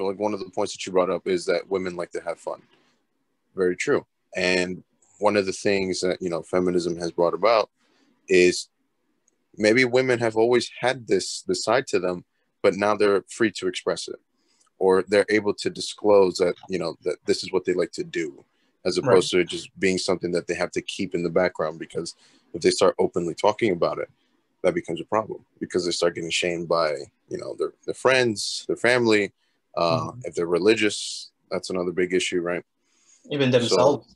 like one of the points that you brought up is that women like to have fun. Very true. And one of the things that, feminism has brought about is maybe women have always had this side to them, but now they're free to express it, or they're able to disclose that, that this is what they like to do, as opposed to just being something that they have to keep in the background, because if they start openly talking about it, that becomes a problem, because they start getting shamed by, their friends, their family. If they're religious, that's another big issue, right? Even themselves,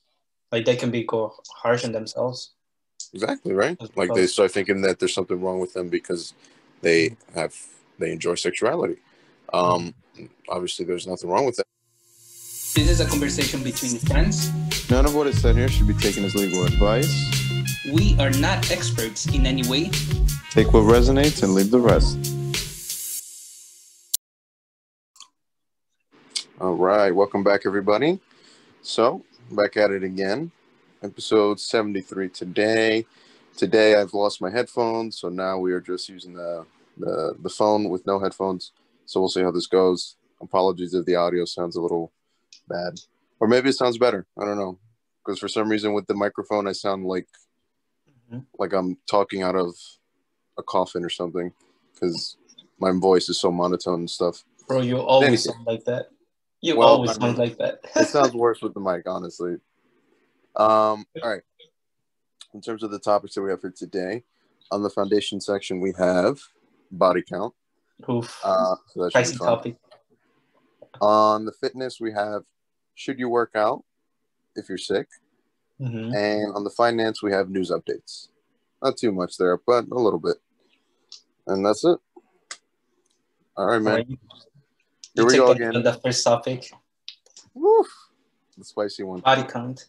like they can be harsh on themselves. Exactly, right? Like they start thinking that there's something wrong with them because they enjoy sexuality. Obviously, there's nothing wrong with that. This is a conversation between friends. None of what is said here should be taken as legal advice. We are not experts in any way. Take what resonates and leave the rest. All right, welcome back, everybody. So, back at it again. Episode 73 today. Today, I've lost my headphones, so now we are just using the phone with no headphones. So we'll see how this goes. Apologies if the audio sounds a little bad. Or maybe it sounds better. I don't know. Because for some reason with the microphone, I sound like I'm talking out of a coffin or something. Because my voice is so monotone and stuff. Bro, you always sound like that. You always sound like that. It sounds worse with the mic, honestly. All right. In terms of the topics that we have for today, on the foundation section, we have body count. Oof. So that should be fun. Topic. On the fitness, we have should you work out if you're sick? And on the finance, we have news updates. Not too much there, but a little bit. And that's it. All right, man. Here we go again. On the first topic. Woo! The spicy one. Body count.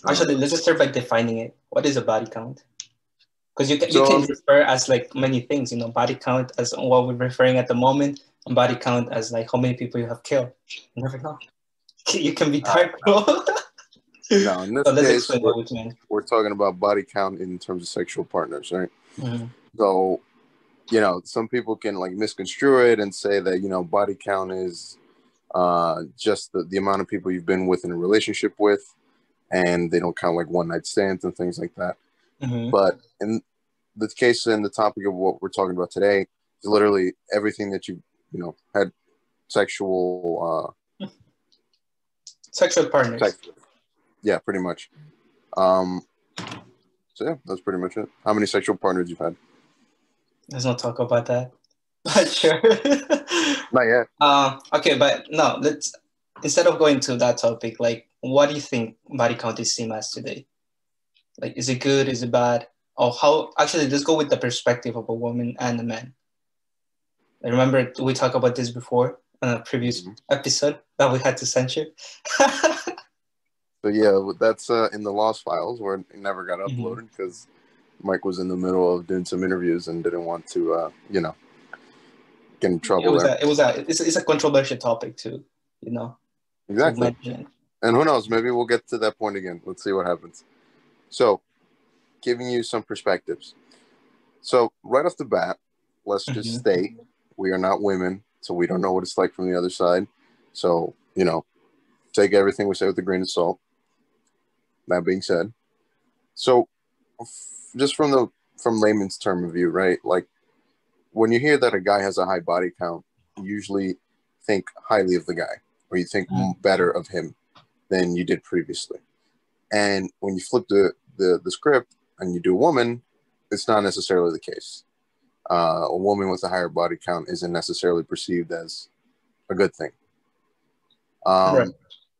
Actually, let's just start by defining it. What is a body count? Because you can refer as like many things, body count as what we're referring at the moment, and body count as like how many people you have killed. You never know. You can be dark, bro. No, in this case, we're talking about body count in terms of sexual partners, right? So, some people can like misconstrue it and say that, body count is just the amount of people you've been with in a relationship with, and they don't count like one night stands and things like that. But in the case and the topic of what we're talking about today is literally everything that you had sexual partners. Yeah, pretty much. So yeah, that's pretty much it. How many sexual partners you've had? Let's not talk about that. But sure. Not yet. Okay, but no, instead of going to that topic, like, what do you think body count is seen as today? Like, is it good? Is it bad? Or how? Actually, let's go with the perspective of a woman and a man. I remember we talked about this before on a previous episode that we had to censor. So yeah, that's in the lost files where it never got uploaded because Mike was in the middle of doing some interviews and didn't want to, get in trouble. It's a controversial topic too, Exactly. And who knows? Maybe we'll get to that point again. Let's see what happens. So, giving you some perspectives. So, right off the bat, let's just state we are not women, so we don't know what it's like from the other side. So, take everything we say with a grain of salt. That being said, so just from layman's term of view, right? Like when you hear that a guy has a high body count, you usually think highly of the guy, or you think better of him than you did previously. And when you flip the script and you do a woman, it's not necessarily the case. A woman with a higher body count isn't necessarily perceived as a good thing. Now,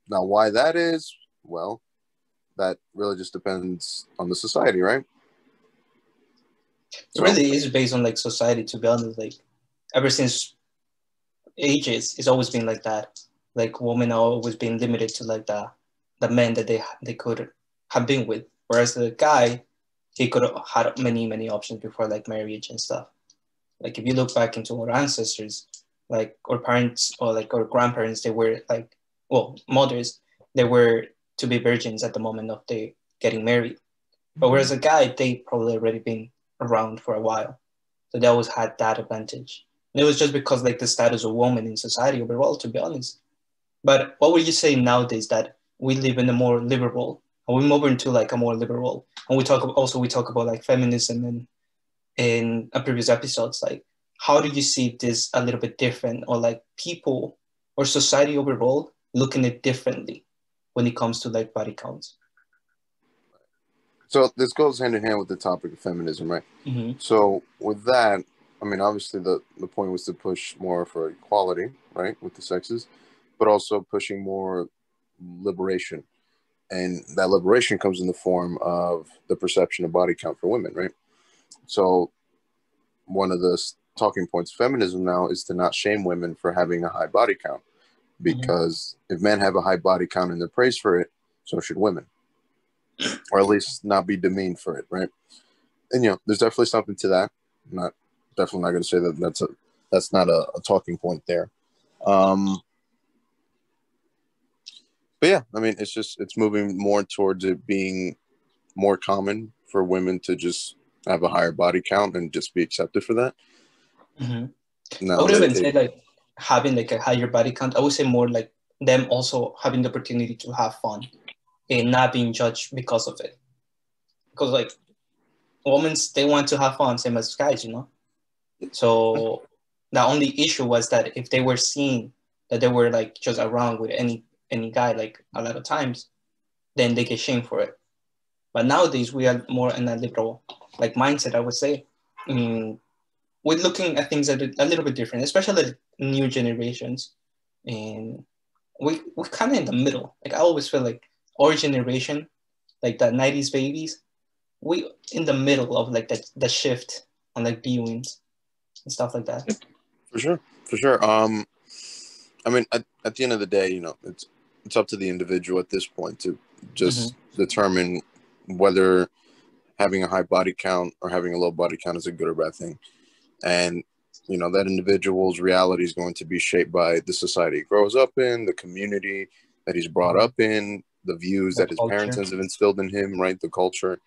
why that is, well, that really just depends on the society, right? It really is based on like society, to be honest. Like ever since ages, it's always been like that. Like women are always being limited to like the men that they could have been with, whereas the guy, he could have had many options before like marriage and stuff. Like if you look back into our ancestors, like our parents or like our grandparents, they were like, well, mothers, they were to be virgins at the moment of they getting married. But whereas a guy, they probably already been around for a while, so they always had that advantage. And it was just because like the status of women in society overall, to be honest. But what would you say nowadays that we live in a more liberal, and we move into like a more liberal, and we talk about like feminism and in a previous episodes, like how do you see this a little bit different, or like people or society overall looking at it differently when it comes to like body counts? So this goes hand in hand with the topic of feminism, right? Mm-hmm. So with that, I mean, obviously the point was to push more for equality, right, with the sexes, but also pushing more liberation. And that liberation comes in the form of the perception of body count for women, right? So one of the talking points of feminism now is to not shame women for having a high body count, because if men have a high body count and they're praised for it, so should women, or at least not be demeaned for it, right? And there's definitely something to that. I'm definitely not going to say that that's not a talking point there. But yeah, I mean, it's moving more towards it being more common for women to just have a higher body count and just be accepted for that. I would even say like having like a higher body count. I would say more like them also having the opportunity to have fun and not being judged because of it. Because like women, they want to have fun, same as guys, So the only issue was that if they were seen that they were like just around with any guy like a lot of times, then they get shamed for it. But nowadays we are more in a liberal like mindset, I would say. I mean, we're looking at things that are a little bit different, especially the new generations. And we're kind of in the middle. Like I always feel like our generation, like the 90s babies, we in the middle of like the shift on like viewings and stuff like that. For sure. I mean, at the end of the day, it's up to the individual at this point to just determine whether having a high body count or having a low body count is a good or bad thing. And, that individual's reality is going to be shaped by the society he grows up in, the community that he's brought up in, the views that his parents have instilled in him, right? The culture.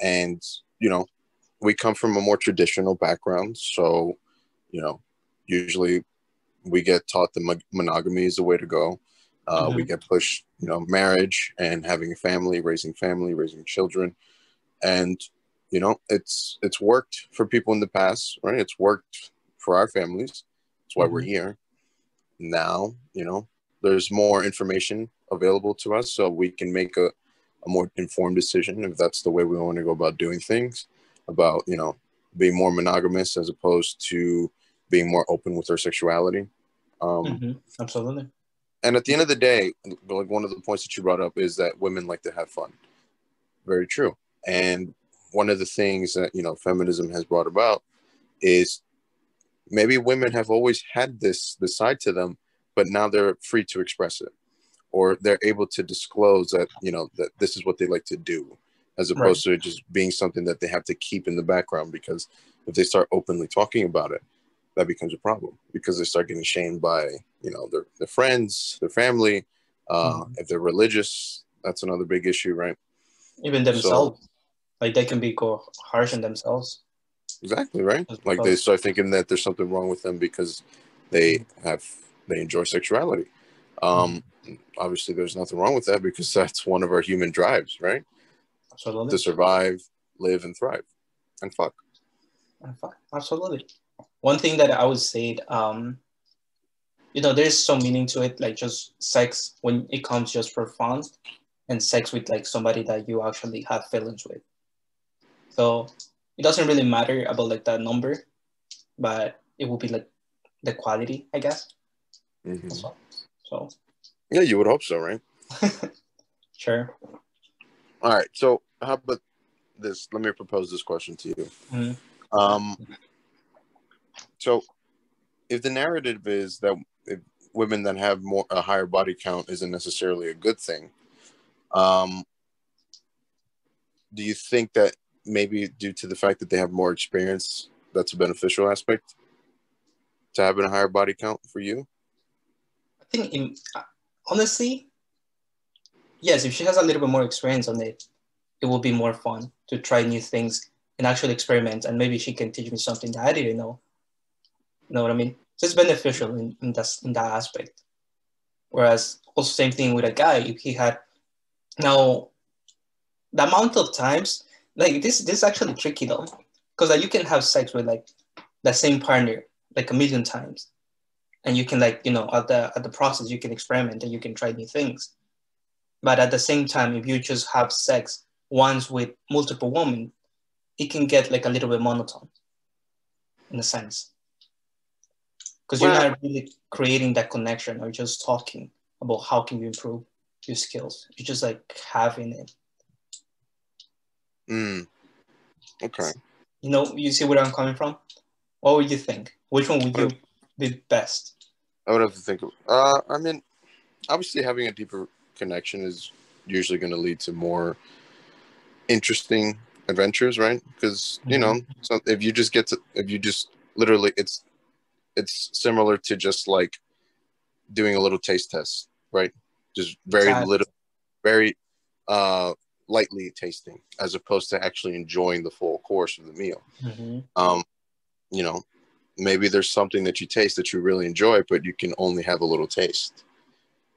And, we come from a more traditional background. So, usually we get taught that monogamy is the way to go. We get pushed, marriage and having a family, raising children. And, it's worked for people in the past, right? It's worked for our families. That's why we're here. Now, there's more information available to us, so we can make a more informed decision if that's the way we want to go about doing things, about, being more monogamous as opposed to being more open with our sexuality. Absolutely. And at the end of the day, like one of the points that you brought up is that women like to have fun. Very true. And one of the things that, feminism has brought about is maybe women have always had this side to them, but now they're free to express it, or they're able to disclose that, that this is what they like to do, as opposed to it just being something that they have to keep in the background, because if they start openly talking about it, that becomes a problem, because they start getting shamed by, their friends, their family. If they're religious, that's another big issue, right? Even themselves, like they can be harsh on themselves. Exactly, right? Like they start thinking that there's something wrong with them because they enjoy sexuality. Obviously, there's nothing wrong with that, because that's one of our human drives, right? Absolutely. To survive, live, and thrive, and fuck. Absolutely. One thing that I would say, there's some meaning to it, like just sex when it comes just for fun, and sex with like somebody that you actually have feelings with. So it doesn't really matter about like the number, but it will be like the quality, I guess. So yeah, you would hope so, right? Sure. All right. So how about this? Let me propose this question to you. So if the narrative is that if women that have a higher body count isn't necessarily a good thing, do you think that maybe due to the fact that they have more experience, that's a beneficial aspect to having a higher body count for you? I think, honestly, yes, if she has a little bit more experience on it, it will be more fun to try new things and actually experiment, and maybe she can teach me something that I didn't know. You know what I mean? So it's beneficial in that aspect. Whereas also same thing with a guy, if he had now the amount of times, like this is actually tricky though, because like you can have sex with like the same partner like a million times, and you can like, you know, at the process you can experiment and you can try new things. But at the same time, if you just have sex once with multiple women, it can get like a little bit monotone in a sense, because you're not really creating that connection or just talking about how can you improve your skills. You're just like having it. Okay. You know, you see where I'm coming from? What would you think? Which one would you be best? I would have to think of, I mean, obviously having a deeper connection is usually going to lead to more interesting adventures, right? Because, you know, so if you just literally, it's similar to just like doing a little taste test, right? Just very little, very lightly tasting, as opposed to actually enjoying the full course of the meal. You know, maybe there's something that you taste that you really enjoy, but you can only have a little taste.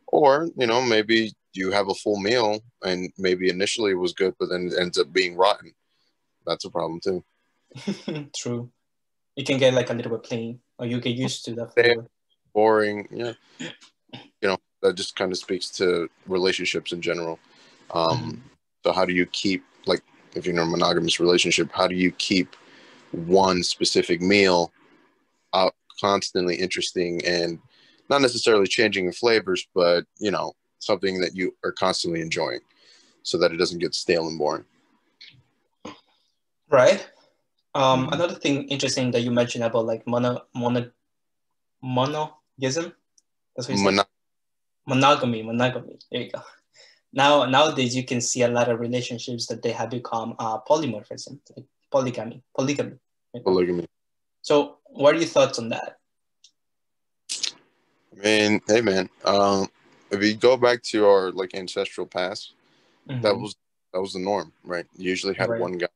Or, you know, maybe you have a full meal and maybe initially it was good, but then it ends up being rotten. That's a problem too. True. You can get like a little bit plain, or you get used to the flavor. Boring. Yeah. You know, that just kind of speaks to relationships in general. So how do you keep, like, if you're in a monogamous relationship, how do you keep one specific meal constantly interesting and not necessarily changing in flavors, but, you know, something that you are constantly enjoying so that it doesn't get stale and boring. Right. Another thing interesting that you mentioned about like monogism. That's what you said? Monogamy. There you go. Nowadays, you can see a lot of relationships that they have become polymorphism, like polygamy. Polygamy. So, what are your thoughts on that? I mean, hey man, if you go back to our like ancestral past, that was the norm, right? You usually had one guy,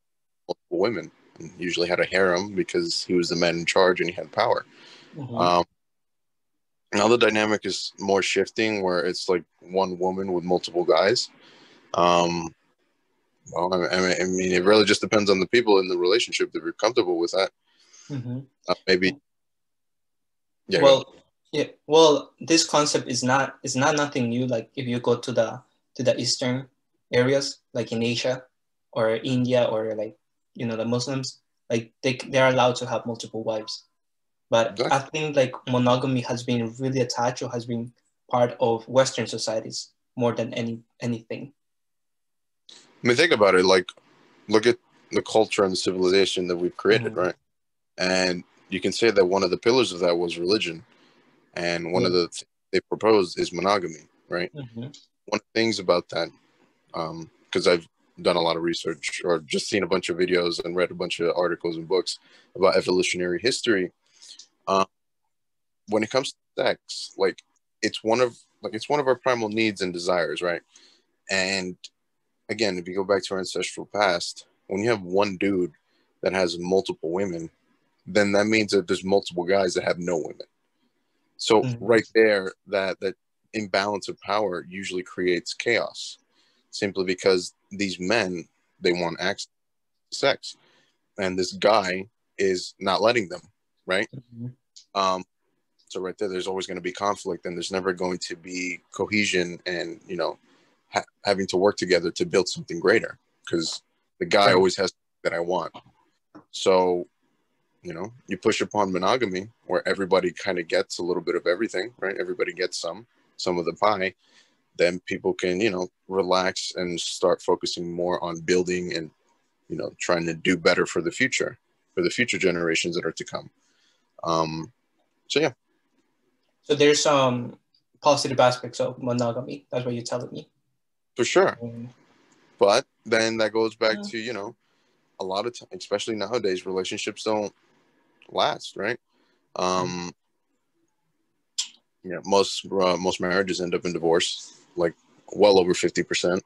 multiple women, and usually had a harem because he was the man in charge and he had power. Now the dynamic is more shifting, where it's like one woman with multiple guys. Well, I mean, it really just depends on the people in the relationship if you're comfortable with that. Maybe. Yeah. Well, this concept is not nothing new. Like if you go to the Eastern areas, like in Asia or India, or like, you know, the Muslims, like they're allowed to have multiple wives. But I think like monogamy has been really attached, or has been part of Western societies more than anything. I mean, think about it. Like, look at the culture and the civilization that we've created, right? And you can say that one of the pillars of that was religion. And one of the things they proposed is monogamy, right? One of the things about that, because I've done a lot of research or just seen a bunch of videos and read a bunch of articles and books about evolutionary history. When it comes to sex, like it's one of our primal needs and desires, right? And again, if you go back to our ancestral past, when you have one dude that has multiple women, then that means that there's multiple guys that have no women. So right there, that imbalance of power usually creates chaos, simply because these men, they want access to sex, and this guy is not letting them, right? So right there, there's always going to be conflict, and there's never going to be cohesion and, you know, having to work together to build something greater, because the guy always has that I want. So, you know, you push upon monogamy where everybody kind of gets a little bit of everything, right? Everybody gets some of the pie. Then people can, you know, relax and start focusing more on building and, you know, trying to do better for the future generations that are to come. So yeah. So there's some positive aspects of monogamy. That's what you're telling me. For sure. But then that goes back to, you know, a lot of time, especially nowadays, relationships don't last, right? Yeah, most marriages end up in divorce, like well over 50%.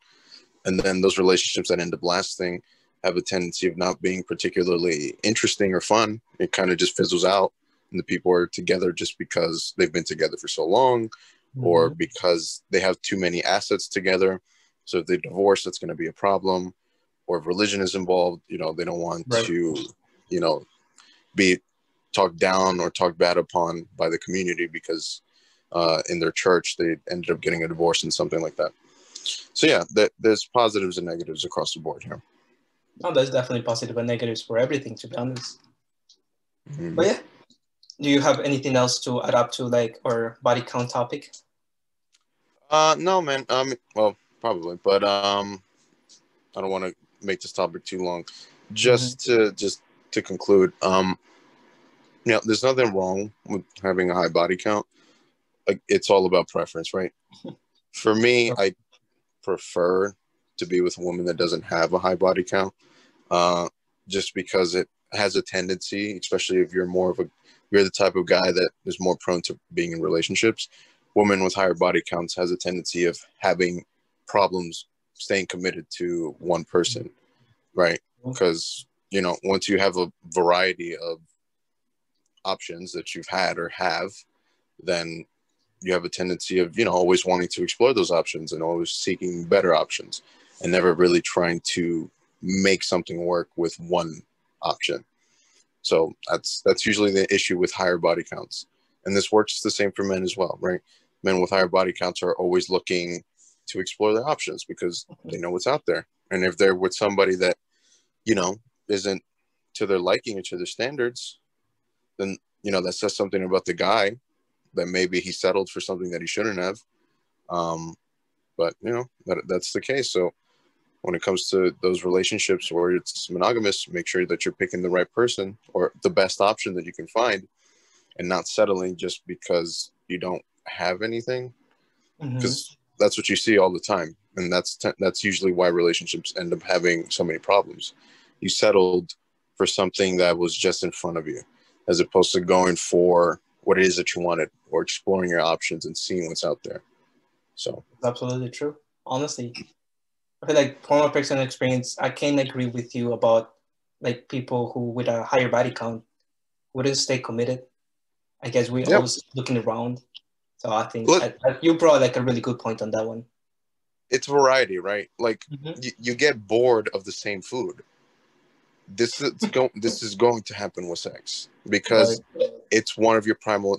And then those relationships that end up lasting have a tendency of not being particularly interesting or fun. It kind of just fizzles out. and the people are together just because they've been together for so long, or because they have too many assets together. So if they divorce, that's going to be a problem. Or if religion is involved, they don't want to, be talked down or talked bad upon by the community because in their church they ended up getting a divorce and something like that. So yeah, there's positives and negatives across the board here. No, there's definitely positive and negatives for everything, to be honest. But yeah, do you have anything else to add up to our body count topic? No, man. Well, probably, but I don't want to make this topic too long. Just to conclude, there's nothing wrong with having a high body count. Like, it's all about preference, right? For me, I prefer to be with a woman that doesn't have a high body count, just because it has a tendency, especially if you're the type of guy that is more prone to being in relationships. Women with higher body counts has a tendency of having problems staying committed to one person, right? Because, once you have a variety of options that you've had or have, then you have a tendency of, always wanting to explore those options and always seeking better options and never really trying to make something work with one option. So that's usually the issue with higher body counts. And this works the same for men as well, right? Men with higher body counts are always looking to explore their options because they know what's out there. And if they're with somebody that, isn't to their liking or to their standards, then, that says something about the guy, that maybe he settled for something that he shouldn't have. But, that's the case. So when it comes to those relationships where it's monogamous, make sure that you're picking the right person or the best option that you can find and not settling just because you don't have anything. Because that's what you see all the time. And that's usually why relationships end up having so many problems. You settled for something that was just in front of you, as opposed to going for what it is that you wanted or exploring your options and seeing what's out there. So it's absolutely true. Honestly, I feel like from my personal experience, I can agree with you about people who with a higher body count wouldn't stay committed. I guess we're always looking around. So I think you brought a really good point on that one. It's variety, right? You get bored of the same food. This is going to happen with sex because it's one of your primal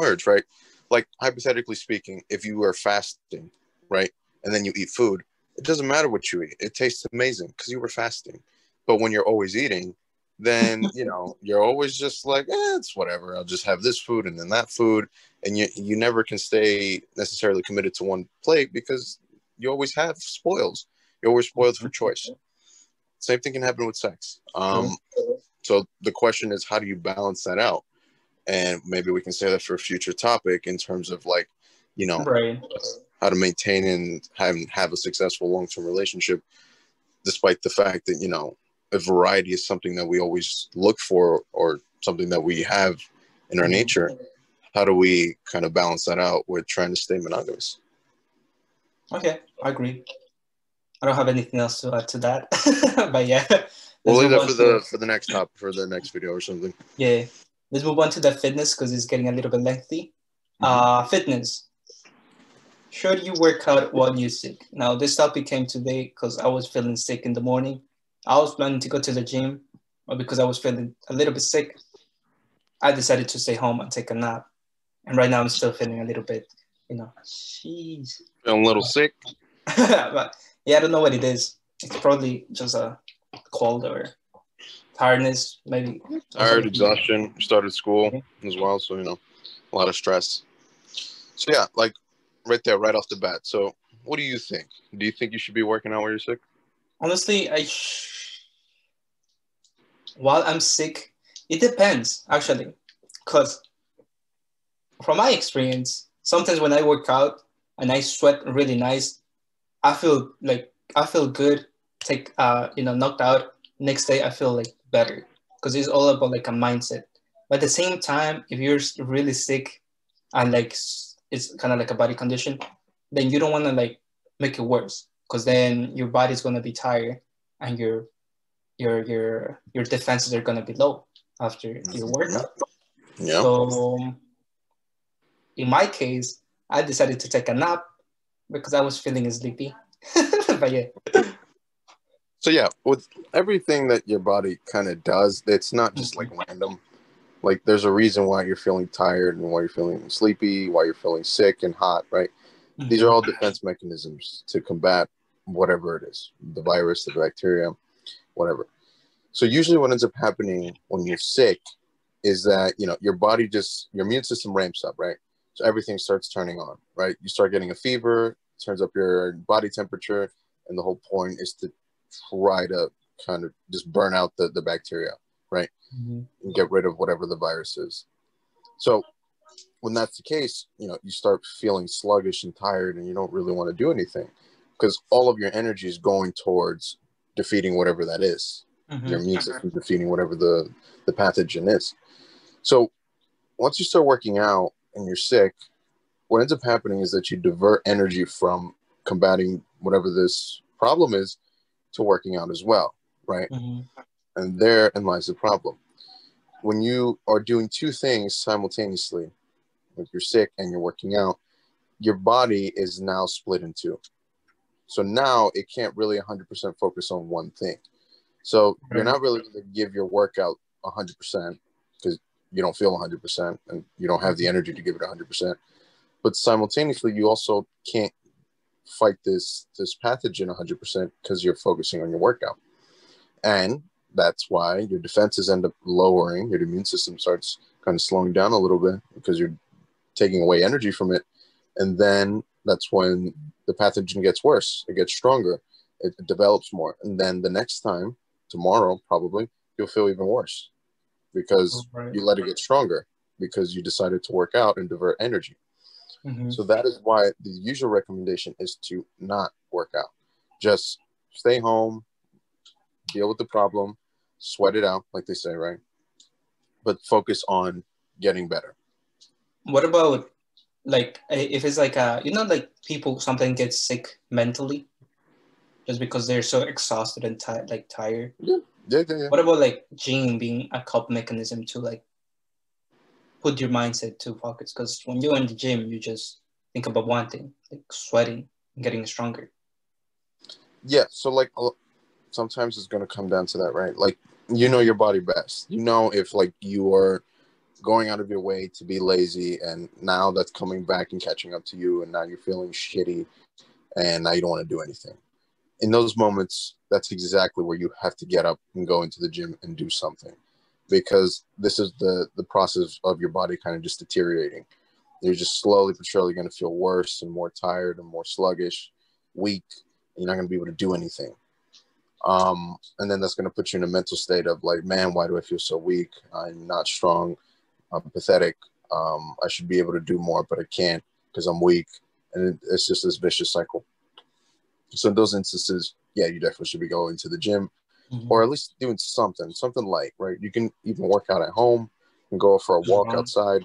urge, right? Like, hypothetically speaking, if you are fasting, right, and then you eat food, it doesn't matter what you eat. It tastes amazing because you were fasting. But when you're always eating, then, you're always just like, it's whatever. I'll just have this food and then that food. And you never can stay necessarily committed to one plate because you always have spoils. You're always spoiled for choice. Same thing can happen with sex. So the question is, how do you balance that out? And maybe we can say that for a future topic in terms of how to maintain and have a successful long-term relationship, despite the fact that, a variety is something that we always look for or something that we have in our nature. How do we kind of balance that out with trying to stay monogamous? Okay, I agree. I don't have anything else to add to that, but yeah. We'll leave that for the next topic, for the next video or something. Yeah, let's move on to the fitness because it's getting a little bit lengthy. Fitness. Should you work out while you're sick? Now, this topic came today because I was feeling sick in the morning. I was planning to go to the gym, but because I was feeling a little bit sick, I decided to stay home and take a nap. And right now I'm still feeling a little bit, jeez. Feeling a little sick? But yeah, I don't know what it is. It's probably just a cold or tiredness, maybe. Tired, exhaustion, started school as well, so, a lot of stress. So yeah, right there, right off the bat. So what do you think? Do you think you should be working out while you're sick? Honestly, while I'm sick, it depends, actually. Because from my experience, sometimes when I work out and I sweat really nice, I feel good, knocked out. Next day, I feel better because it's all about a mindset. But at the same time, if you're really sick and it's kind of like a body condition, then you don't want to make it worse because then your body's going to be tired and your defenses are going to be low after your workout. Yeah. So in my case, I decided to take a nap because I was feeling sleepy. But yeah. So yeah, with everything that your body kind of does, it's not just like random. Like there's a reason why you're feeling tired and why you're feeling sleepy, why you're feeling sick and hot, right? These are all defense mechanisms to combat whatever it is, the virus, the bacteria, whatever. So usually what ends up happening when you're sick is that, you know, your body just, your immune system ramps up, right? So everything starts turning on, right? You start getting a fever, turns up your body temperature, and the whole point is to try to kind of just burn out the bacteria, right? And get rid of whatever the virus is. So when that's the case, you know, you start feeling sluggish and tired and you don't really want to do anything because all of your energy is going towards defeating whatever that is. Your immune system defeating whatever the pathogen is. So once you start working out and you're sick, what ends up happening is that you divert energy from combating whatever this problem is to working out as well, right? And therein lies the problem. When you are doing two things simultaneously, like you're sick and you're working out, your body is now split in two. So now it can't really 100% focus on one thing. So you're not really going to give your workout 100% because you don't feel 100% and you don't have the energy to give it 100%. But simultaneously, you also can't fight this pathogen 100% because you're focusing on your workout. And that's why your defenses end up lowering. Your immune system starts kind of slowing down a little bit because you're taking away energy from it. And then that's when the pathogen gets worse. It gets stronger. It develops more. And then the next time, tomorrow probably, you'll feel even worse because you let it get stronger because you decided to work out and divert energy. So that is why the usual recommendation is to not work out. Just stay home, deal with the problem, sweat it out, like they say, right? But focus on getting better. What about like if it's like you know, like people sometimes get sick mentally just because they're so exhausted and tired. Yeah. What about like gym being a cope mechanism to like put your mindset to focus? Because when you're in the gym, you just think about one thing, like sweating and getting stronger. Yeah. So like sometimes it's going to come down to that, right? Like, you know your body best. You know if like you are going out of your way to be lazy and now that's coming back and catching up to you and now you're feeling shitty and now you don't want to do anything. In those moments, that's exactly where you have to get up and go into the gym and do something because this is the process of your body kind of just deteriorating. You're just slowly but surely going to feel worse and more tired and more sluggish, weak, and you're not going to be able to do anything. And then that's going to put you in a mental state of like, man, why do I feel so weak? I'm not strong. I'm pathetic. I should be able to do more, but I can't because I'm weak. And it's just this vicious cycle. So in those instances, yeah, you definitely should be going to the gym or at least doing something light, right? You can even work out at home and go for a walk outside,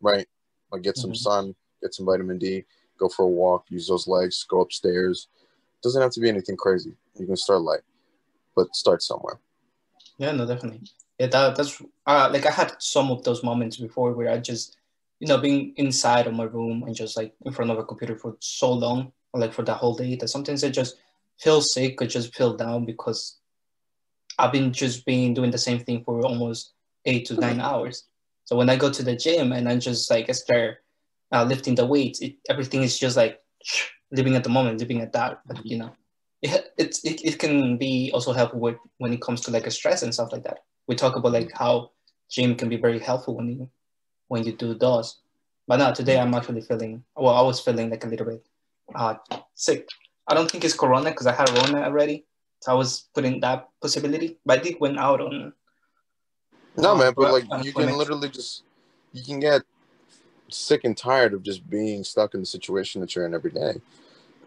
right? Like get some sun, get some vitamin D, go for a walk, use those legs, go upstairs. It doesn't have to be anything crazy. You can start light, but start somewhere. Yeah, no, definitely. Yeah, that's like I had some of those moments before where I just, you know, being inside of my room and just like in front of a computer for so long, or like for the whole day, that sometimes I just feel sick or just feel down because I've been doing the same thing for almost 8 to 9 hours. So when I go to the gym and I just like start lifting the weights, everything is just like living at the moment, living at that. But you know, it can be also helpful with when it comes to like a stress and stuff like that. We talk about like how gym can be very helpful when you do those. But now today I'm actually feeling, well, I was feeling like a little bit sick. I don't think it's corona because I had corona already. So I was putting that possibility, but I did went out on. No, man, but like you can literally just, you can get sick and tired of just being stuck in the situation that you're in every day,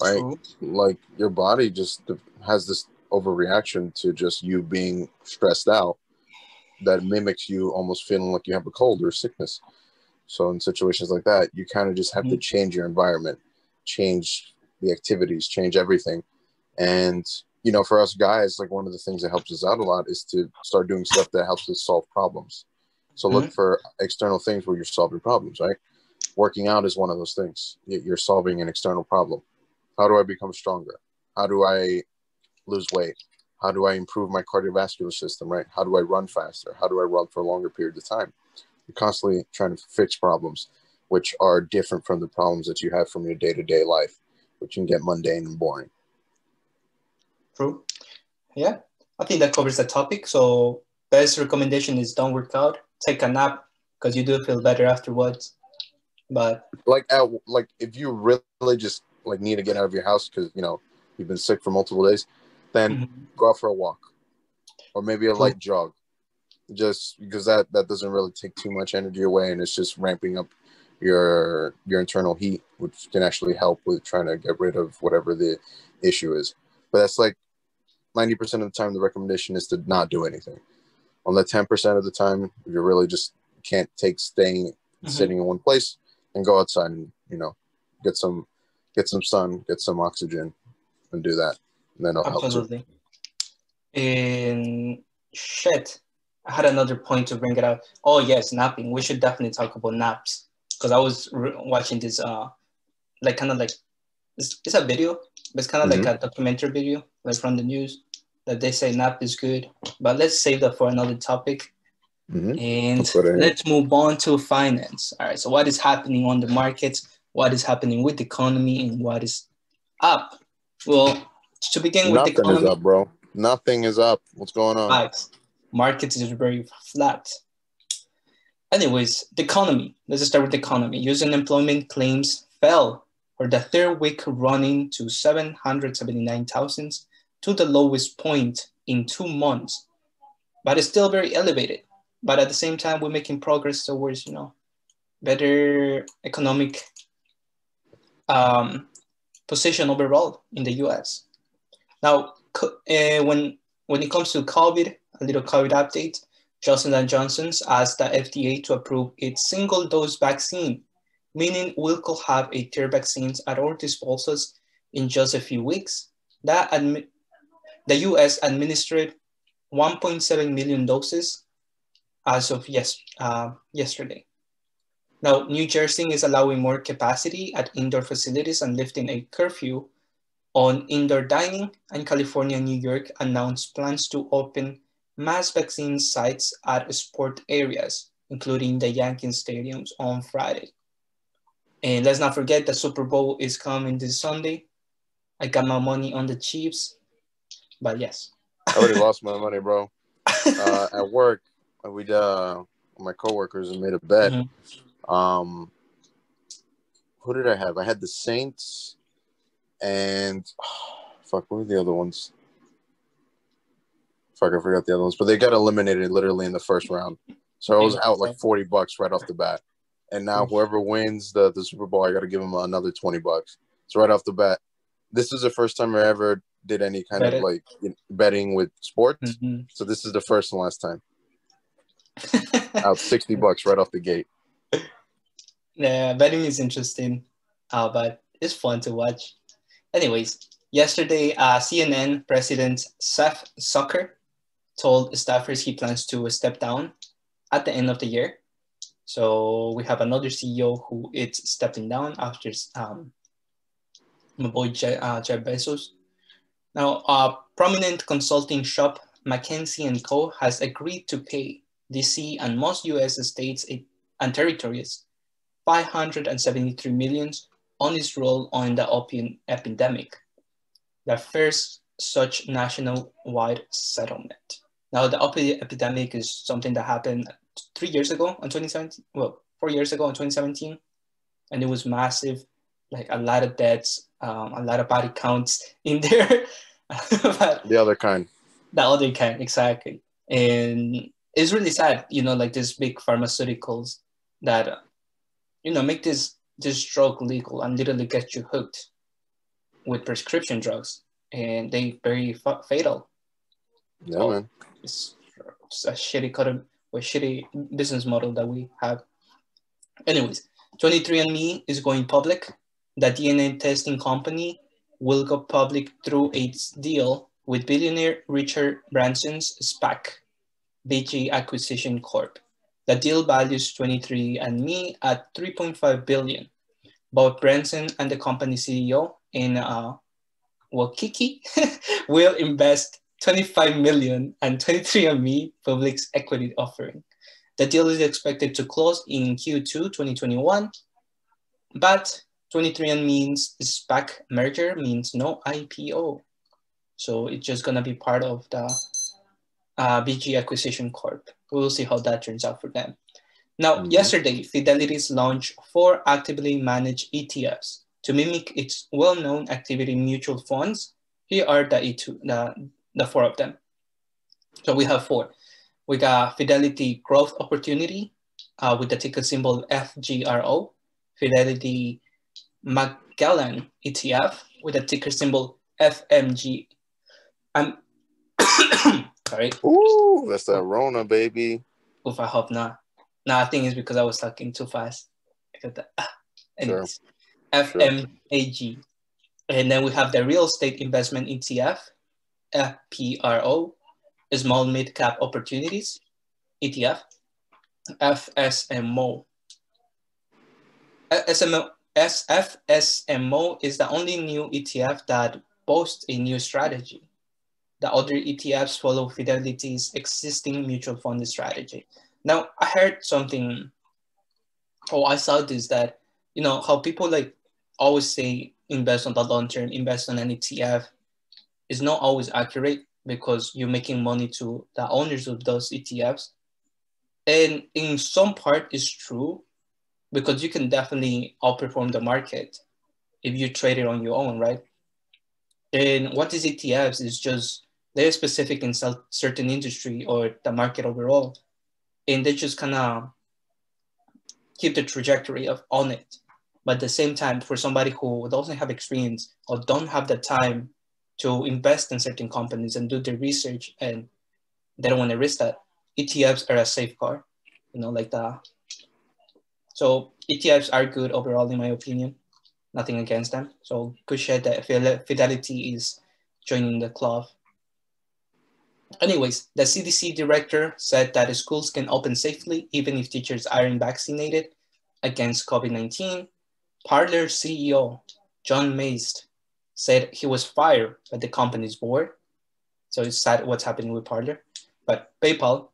right? True. Like your body just has this overreaction to just you being stressed out that mimics you almost feeling like you have a cold or sickness. So in situations like that, you kind of just have to change your environment, change the activities, change everything. And, you know, for us guys, like one of the things that helps us out a lot is to start doing stuff that helps us solve problems. So look for external things where you're solving problems, right? Working out is one of those things. You're solving an external problem. How do I become stronger? How do I lose weight? How do I improve my cardiovascular system, right? How do I run faster? How do I run for a longer period of time? You're constantly trying to fix problems, which are different from the problems that you have from your day-to-day life, which can get mundane and boring. True. Yeah, I think that covers the topic. So best recommendation is don't work out, take a nap, because you do feel better afterwards. But like if you really just like need to get out of your house because you've been sick for multiple days, then go out for a walk or maybe a light jog, just because that doesn't really take too much energy away, and it's just ramping up your internal heat, which can actually help with trying to get rid of whatever the issue is. But that's like 90% of the time the recommendation is to not do anything. On the 10% of the time, if you really just can't take sitting in one place, and go outside and get some sun, get some oxygen, and do that, and then it'll absolutely help too. And shit, I had another point to bring it up. Oh yes, napping. We should definitely talk about naps, because I was watching this like kind of like it's a video, but it's kind of like a documentary video, like from the news, that they say nap is good. But let's save that for another topic. And let's move on to finance. All right, so what is happening on the markets? What is happening with the economy, and what is up? Well, to begin with the economy. Nothing is up, bro. Nothing is up. What's going on? Right. Markets is very flat. Anyways, the economy. Let's start with the economy. U.S. unemployment claims fell for the third week running to 779,000, to the lowest point in 2 months. But it's still very elevated. But at the same time, we're making progress towards, better economic position overall in the U.S. Now, when it comes to COVID, a little COVID update, Johnson & Johnson's asked the FDA to approve its single-dose vaccine, meaning we could have a third vaccines at our disposals in just a few weeks. The U.S. administered 1.7 million doses as of yesterday. Now, New Jersey is allowing more capacity at indoor facilities and lifting a curfew on indoor dining, and California and New York announced plans to open mass vaccine sites at sport areas, including the Yankees stadiums on Friday. And let's not forget the Super Bowl is coming this Sunday. I got my money on the Chiefs, but yes. I already lost my money, bro. At work, my coworkers made a bet. Who did I have? I had the Saints and what were the other ones? I forgot the other ones, but they got eliminated literally in the first round. So I was out like $40 right off the bat. And now whoever wins the Super Bowl, I got to give them another $20. So right off the bat, this is the first time I ever did any kind of like betting with sports. So this is the first and last time. Out $60 right off the gate. Yeah, betting is interesting, but it's fun to watch. Anyways, yesterday, CNN President Seth Zucker told staffers he plans to step down at the end of the year. So we have another CEO who is stepping down after my boy Jeff Bezos. Now, prominent consulting shop McKinsey & Co. has agreed to pay DC and most US states and territories $573 million on its role on the opium epidemic, the first such nationwide settlement. Now, the opium epidemic is something that happened 3 years ago in 2017. Well, 4 years ago in 2017, and it was massive, like a lot of deaths, a lot of body counts in there. The other kind. The other kind, exactly. And it's really sad, like these big pharmaceuticals that, make this drug legal and literally get you hooked with prescription drugs, and they very fatal. Yeah, so, man. It's a shitty business model that we have. Anyways, 23andMe is going public. The DNA testing company will go public through its deal with billionaire Richard Branson's SPAC, BG Acquisition Corp. The deal values 23andMe at $3.5 billion. Both Branson and the company CEO in Wakiki will invest $25 million and 23andMe public's equity offering. The deal is expected to close in Q2 2021, but 23andMe's SPAC merger means no IPO. So it's just gonna be part of the BG Acquisition Corp. We'll see how that turns out for them. Now, yesterday, Fidelity's launched 4 actively managed ETFs to mimic its well-known activity mutual funds. Here are the 4 of them. So we have 4. We got Fidelity Growth Opportunity with the ticker symbol FGRO, Fidelity Magellan ETF with the ticker symbol FMG. Sorry. Ooh, that's that Rona, baby. Oof, I hope not. No, I think it's because I was talking too fast. I got that. Anyways, sure. FMAG. And then we have the Real Estate Investment ETF, FPRO, Small Mid Cap Opportunities ETF, FSMO. FSMO is the only new ETF that boasts a new strategy. The other ETFs follow Fidelity's existing mutual fund strategy. Now, I heard something, I saw this, that, how people always say invest on the long term, invest on an ETF is not always accurate because you're making money to the owners of those ETFs. And in some part it's true because you can definitely outperform the market if you trade it on your own, right? And what these ETFs is just, they're specific in certain industry or the market overall. And they just kind of keep the trajectory on it. But at the same time, for somebody who doesn't have experience or don't have the time to invest in certain companies and do their research and they don't want to risk that, ETFs are a safeguard, like that. So ETFs are good overall, in my opinion. Nothing against them. So good shit that Fidelity is joining the club. Anyways, the CDC director said that schools can open safely even if teachers aren't vaccinated against COVID-19. Parler CEO John Mace said he was fired by the company's board. So it's sad what's happening with Parler. But PayPal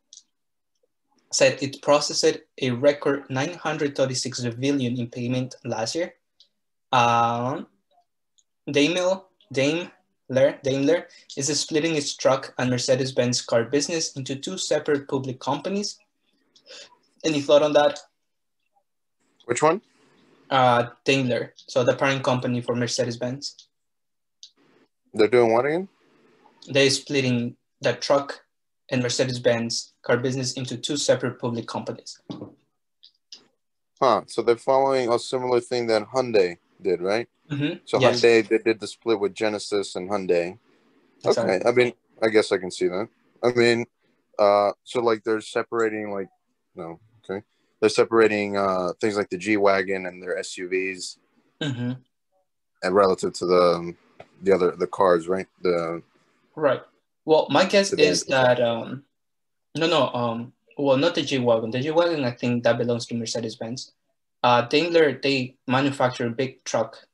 said it processed a record $936 billion in payment last year. Daimler is splitting its truck and Mercedes-Benz car business into 2 separate public companies. Any thought on that? Which one? Daimler, so the parent company for Mercedes-Benz. They're doing what again? They're splitting the truck and Mercedes-Benz car business into 2 separate public companies. So they're following a similar thing that Hyundai did, right? Mm-hmm. So yes. Hyundai, they did the split with Genesis and Hyundai. Exactly. Okay, I mean, I guess I can see that. I mean, so they're separating they're separating things like the G-Wagon and their SUVs, and relative to the cars, right? Right. Well, my guess is that well, not the G-Wagon. The G-Wagon, I think that belongs to Mercedes-Benz. Daimler, they manufacture a big truck,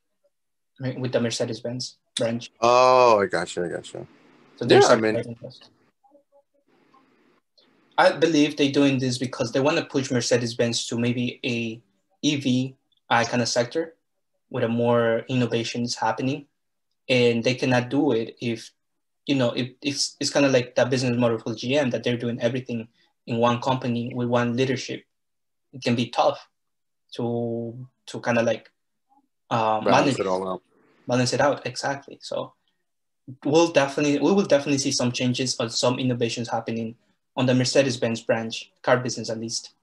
right, with the Mercedes-Benz branch. Oh, I gotcha. So they're I believe they're doing this because they want to push Mercedes-Benz to maybe a EV kind of sector with a more innovations happening, and they cannot do it if it's kind of like that business model for GM that they're doing everything in one company with one leadership. It can be tough to kind of balance it all out. Balance it out, exactly. So we will definitely see some changes or some innovations happening on the Mercedes-Benz branch, car business at least.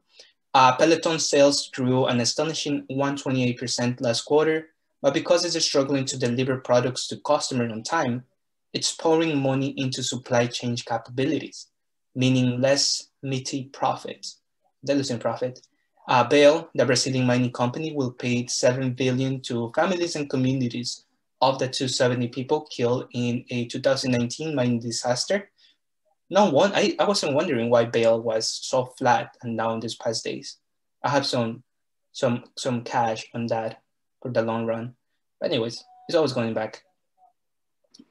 Peloton sales grew an astonishing 128% last quarter, but because it's struggling to deliver products to customers on time, it's pouring money into supply chain capabilities, meaning less meaty profits. They're losing profit. Vale, the Brazilian mining company, will pay $7 billion to families and communities of the 270 people killed in a 2019 mining disaster. I wasn't wondering why Bale was so flat and down these past days. I have some cash on that for the long run. But anyways, it's always going back.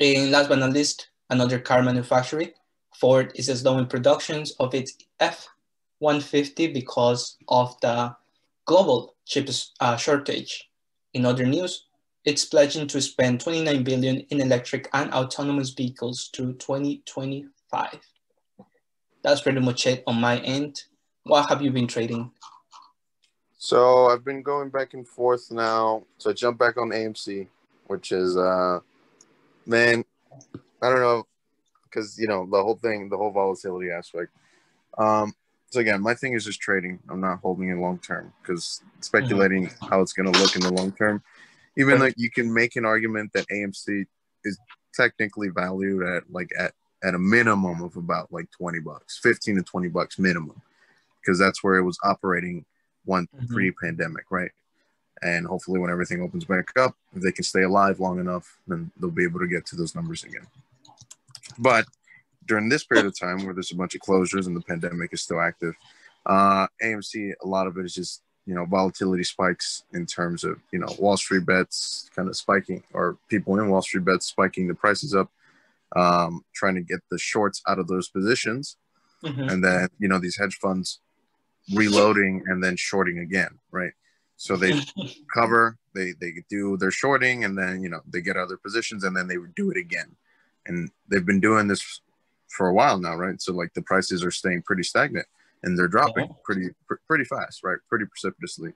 And last but not least, another car manufacturer, Ford is slowing productions of its F-150 because of the global chip shortage. In other news, it's pledging to spend $29 billion in electric and autonomous vehicles through 2025. That's pretty much it on my end. What have you been trading? So I've been going back and forth now. So I jumped back on AMC, which is, man, I don't know, because, you know, the whole volatility aspect. So again, my thing is just trading. I'm not holding it long term because speculating how it's going to look in the long term. Even though you can make an argument that AMC is technically valued at a minimum of about like $20, $15 to $20 minimum, because that's where it was operating pre-pandemic, right? And hopefully when everything opens back up, if they can stay alive long enough, then they'll be able to get to those numbers again. But during this period of time where there's a bunch of closures and the pandemic is still active, AMC, a lot of it is just, you know, volatility spikes in terms of, you know, Wall Street bets kind of spiking, or people in Wall Street bets spiking the prices up, trying to get the shorts out of those positions. And then, you know, these hedge funds reloading and then shorting again, right? So they cover, they do their shorting, and then, you know, they get other positions and then they would do it again. And they've been doing this for a while now, right? So like the prices are staying pretty stagnant and they're dropping pretty fast, right? Pretty precipitously.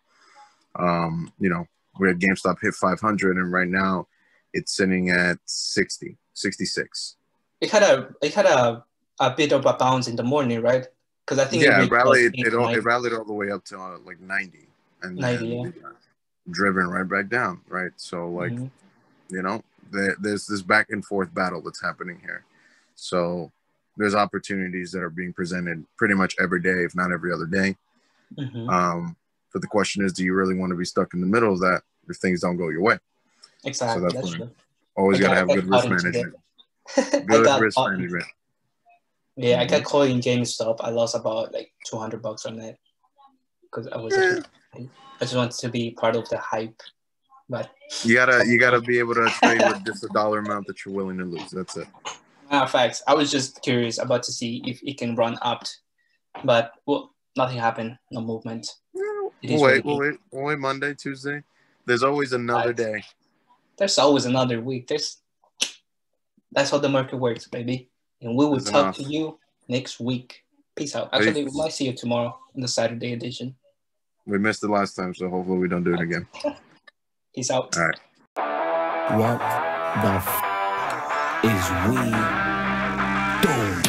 You know, we had GameStop hit 500 and right now it's sitting at 66. It had a bit of a bounce in the morning, right? Because I think it rallied all the way up to like 90, and 90, then driven right back down, right? So like, you know, there's this back and forth battle that's happening here. So there's opportunities that are being presented pretty much every day, if not every other day. But the question is, do you really want to be stuck in the middle of that if things don't go your way? Exactly. So that's true. Always got to have good risk management. Good risk management. Yeah, I got caught in GameStop. I lost about like $200 on that because I just wanted to be part of the hype. But you gotta be able to trade with just a dollar amount that you're willing to lose. That's it. Facts. I was just curious about to see if it can run up, but well, nothing happened. No movement. We'll wait Monday, Tuesday. There's always another day. There's always another week. That's how the market works, baby. And we will talk to you next week. Peace out. Actually, we might see you tomorrow in the Saturday edition. We missed it last time, so hopefully we don't do it again. Peace out. All right. What the is we doing?